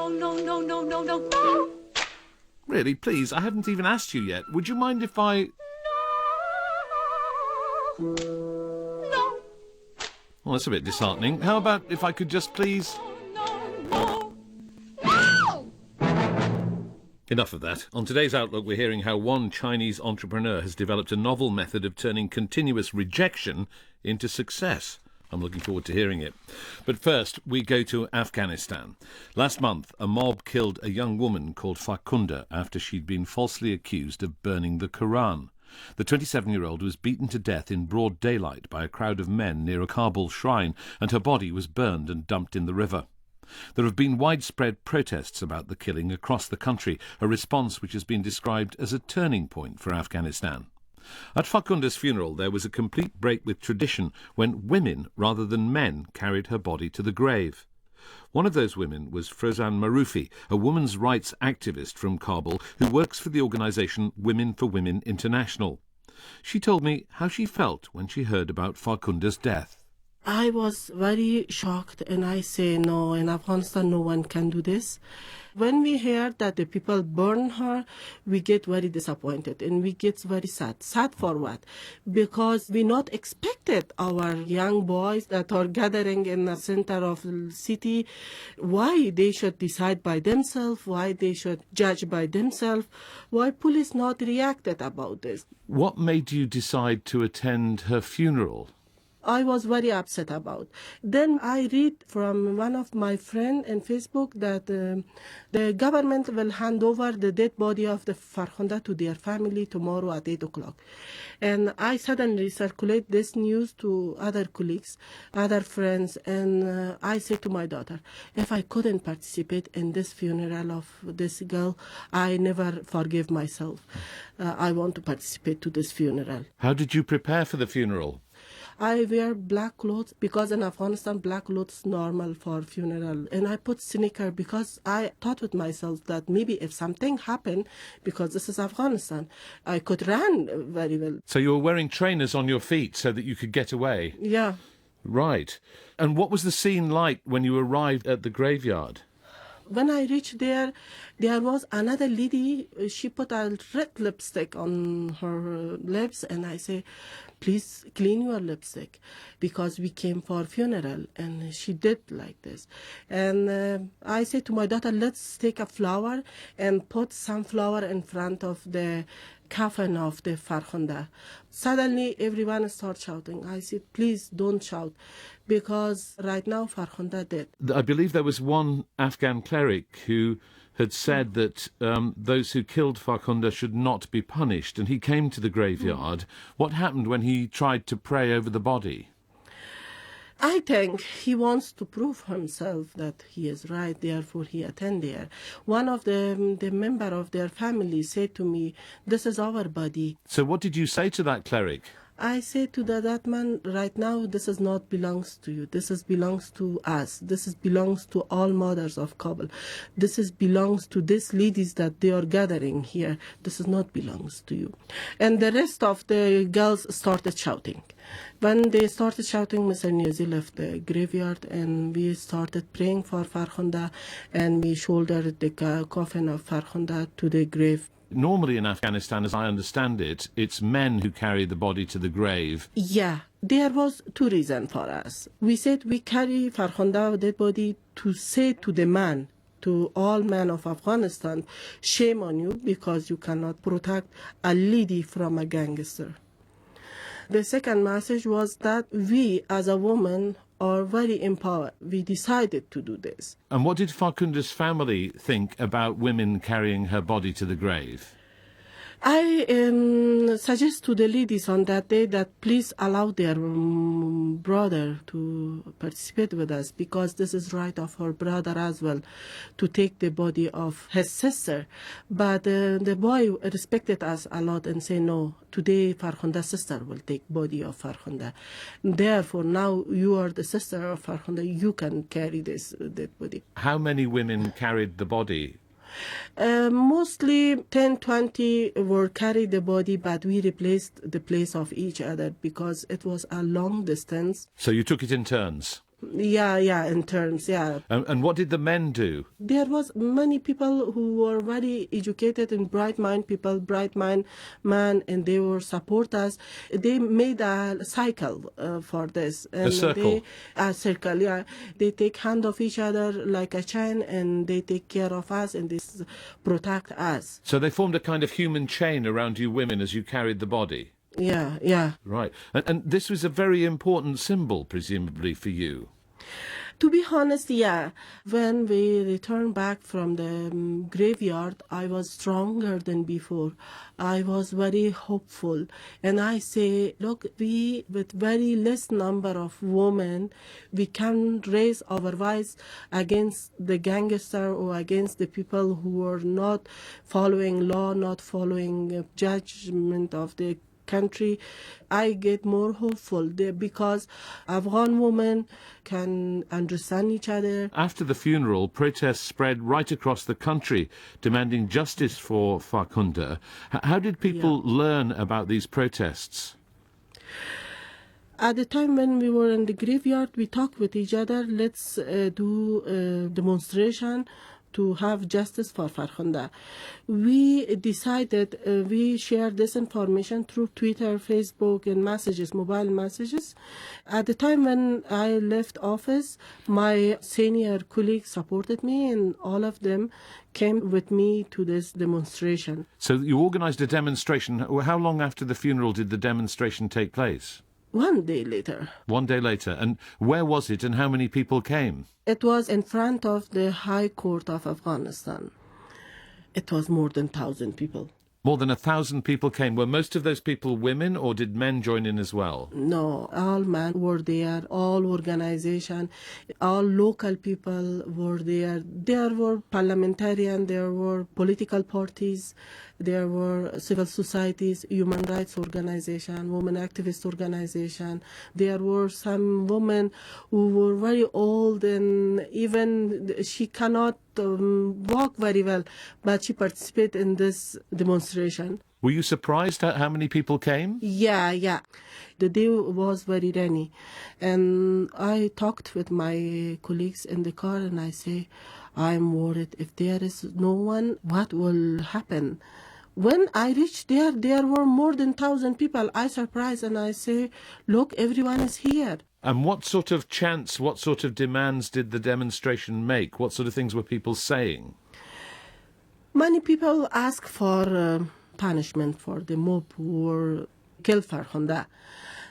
no. Really, please, I haven't even asked you yet. Would you mind if I... No. Well, that's a bit disheartening. How about if I could just please... No. Enough of that. On today's Outlook, we're hearing how one Chinese entrepreneur has developed a novel method of turning continuous rejection into success. I'm looking forward to hearing it. But first, we go to Afghanistan. Last month, a mob killed a young woman called Farkhunda after she'd been falsely accused of burning the Quran. The 27-year-old was beaten to death in broad daylight by a crowd of men near a Kabul shrine, and her body was burned and dumped in the river. There have been widespread protests about the killing across the country, a response which has been described as a turning point for Afghanistan. At Farkhunda's funeral, there was a complete break with tradition when women, rather than men, carried her body to the grave. One of those women was Frozan Marufi, a women's rights activist from Kabul who works for the organisation Women for Women International. She told me how she felt when she heard about Farkhunda's death. I was very shocked, and I say, no, in Afghanistan no one can do this. When we heard that the people burn her, we get very disappointed and we get very sad. Sad for what? Because we not expected our young boys that are gathering in the center of the city, why they should decide by themselves, why they should judge by themselves, why police not reacted about this. What made you decide to attend her funeral? I was very upset about. Then I read from one of my friends on Facebook that the government will hand over the dead body of the Farkhunda to their family tomorrow at 8 o'clock. And I suddenly circulate this news to other colleagues, other friends, and I said to my daughter, if I couldn't participate in this funeral of this girl, I never forgive myself. I want to participate to this funeral. How did you prepare for the funeral? I wear black clothes because in Afghanistan black clothes normal for funeral, and I put sneaker because I thought with myself that maybe if something happened, because this is Afghanistan, I could run very well. So you were wearing trainers on your feet so that you could get away? Yeah. Right. And what was the scene like when you arrived at the graveyard? When I reached there was another lady. She put a red lipstick on her lips, and I say, please clean your lipstick, because we came for funeral. And she did like this. And I said to my daughter, let's take a flower and put some flower in front of the coffin of the Farkhunda. Suddenly, everyone started shouting. I said, please don't shout, because right now Farkhunda dead. I believe there was one Afghan cleric who had said that those who killed Farkhunda should not be punished, and he came to the graveyard. What happened when he tried to pray over the body? I think he wants to prove himself that he is right, therefore he attend there. One of the member of their family said to me, this is our body. So what did you say to that cleric? I say to that man, right now, this is not belongs to you. This is belongs to us. This is belongs to all mothers of Kabul. This is belongs to these ladies that they are gathering here. This is not belongs to you. And the rest of the girls started shouting. When they started shouting, Mr. Niazi left the graveyard, and we started praying for Farkhunda, and we shouldered the coffin of Farkhunda to the grave. Normally in Afghanistan, as I understand it, it's men who carry the body to the grave. Yeah, there was two reasons for us. We said we carry Farkhunda dead body to say to the man, to all men of Afghanistan, shame on you, because you cannot protect a lady from a gangster. The second message was that we, as a woman, are very empowered. We decided to do this. And what did Farkhunda's family think about women carrying her body to the grave? I suggest to the ladies on that day that please allow their brother to participate with us, because this is right of her brother as well, to take the body of his sister. But the boy respected us a lot and say, no, today Farkhunda's sister will take body of Farkhunda. Therefore, now you are the sister of Farkhunda, you can carry this dead body. How many women carried the body? Mostly 10-20 were carried the body, but we replaced the place of each other because it was a long distance. So you took it in turns? Yeah, in terms, yeah. And what did the men do? There was many people who were very educated and bright mind people, bright mind man, and they were support us. They made a cycle for this. And circle? A circle, yeah. They take hand of each other like a chain, and they take care of us, and they protect us. So they formed a kind of human chain around you women as you carried the body? Yeah. Right. And this was a very important symbol, presumably, for you. To be honest, yeah. When we returned back from the graveyard, I was stronger than before. I was very hopeful. And I say, look, we, with very less number of women, we can raise our voice against the gangster or against the people who are not following law, not following judgment of the country. I get more hopeful there because Afghan women can understand each other. After the funeral, protests spread right across the country, demanding justice for Farkhunda. How did people learn about these protests? At the time when we were in the graveyard, we talked with each other, let's do a demonstration to have justice for Farkhunda. We decided we share this information through Twitter, Facebook, and messages, mobile messages. At the time when I left office, my senior colleagues supported me, and all of them came with me to this demonstration. So you organised a demonstration. How long after the funeral did the demonstration take place? 1 day later. 1 day later. And where was it and how many people came? It was in front of the High Court of Afghanistan. It was more than 1,000 people. More than 1,000 people came. Were most of those people women, or did men join in as well? No, all men were there, all organization, all local people were there. There were parliamentarians, there were political parties, there were civil societies, human rights organization, women activist organization. There were some women who were very old, and even she cannot walk very well, but she participated in this demonstration. Were you surprised at how many people came? Yeah. The day was very rainy, and I talked with my colleagues in the car, and I say, I'm worried if there is no one, what will happen? When I reached there were more than 1,000 people. I surprised, and I say, look, everyone is here. And what sort of chants, what sort of demands did the demonstration make? What sort of things were people saying? Many people ask for punishment for the mob who killed Farkhunda.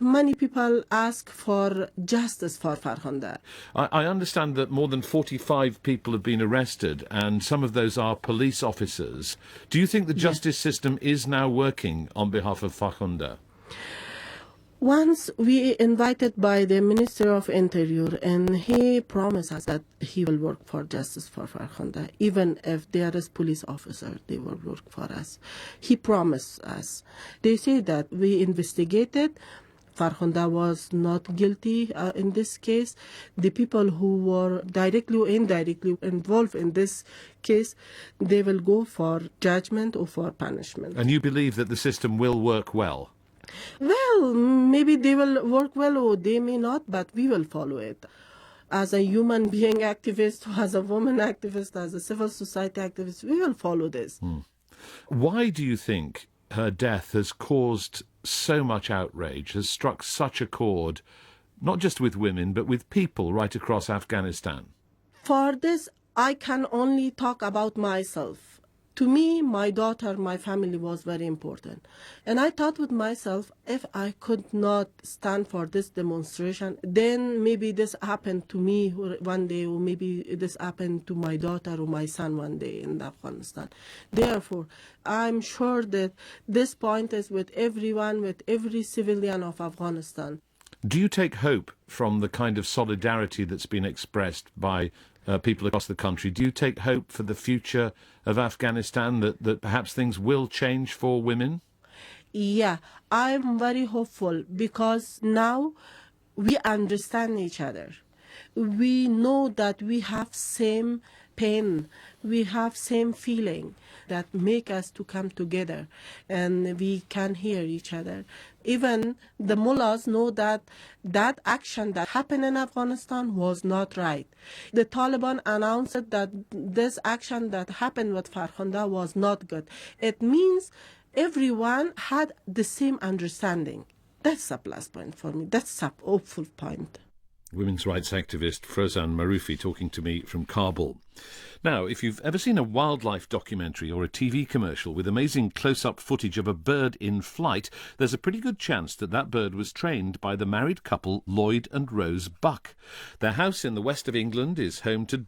Many people ask for justice for Farkhunda. I understand that more than 45 people have been arrested, and some of those are police officers. Do you think the justice system is now working on behalf of Farkhunda? Once we invited by the Minister of Interior, and he promised us that he will work for justice for Farkhunda. Even if there is police officer, they will work for us. He promised us. They say that we investigated. Farkhunda was not guilty in this case. The people who were directly or indirectly involved in this case, they will go for judgment or for punishment. And you believe that the system will work well? Well, maybe they will work well or they may not, but we will follow it. As a human being activist, as a woman activist, as a civil society activist, we will follow this. Why do you think her death has caused so much outrage, has struck such a chord, not just with women, but with people right across Afghanistan? For this, I can only talk about myself. To me, my daughter, my family was very important. And I thought with myself, if I could not stand for this demonstration, then maybe this happened to me one day, or maybe this happened to my daughter or my son one day in Afghanistan. Therefore, I'm sure that this point is with everyone, with every civilian of Afghanistan. Do you take hope from the kind of solidarity that's been expressed by people across the country? Do you take hope for the future of Afghanistan, that perhaps things will change for women? Yeah, I'm very hopeful because now we understand each other. We know that we have same pain, we have same feeling that make us to come together, and we can hear each other. Even the mullahs know that that action that happened in Afghanistan was not right. The Taliban announced that this action that happened with Farkhunda was not good. It means everyone had the same understanding. That's a plus point for me. That's a hopeful point. Women's rights activist Frozan Maroufi talking to me from Kabul. Now, if you've ever seen a wildlife documentary or a TV commercial with amazing close-up footage of a bird in flight, there's a pretty good chance that that bird was trained by the married couple Lloyd and Rose Buck. Their house in the west of England is home to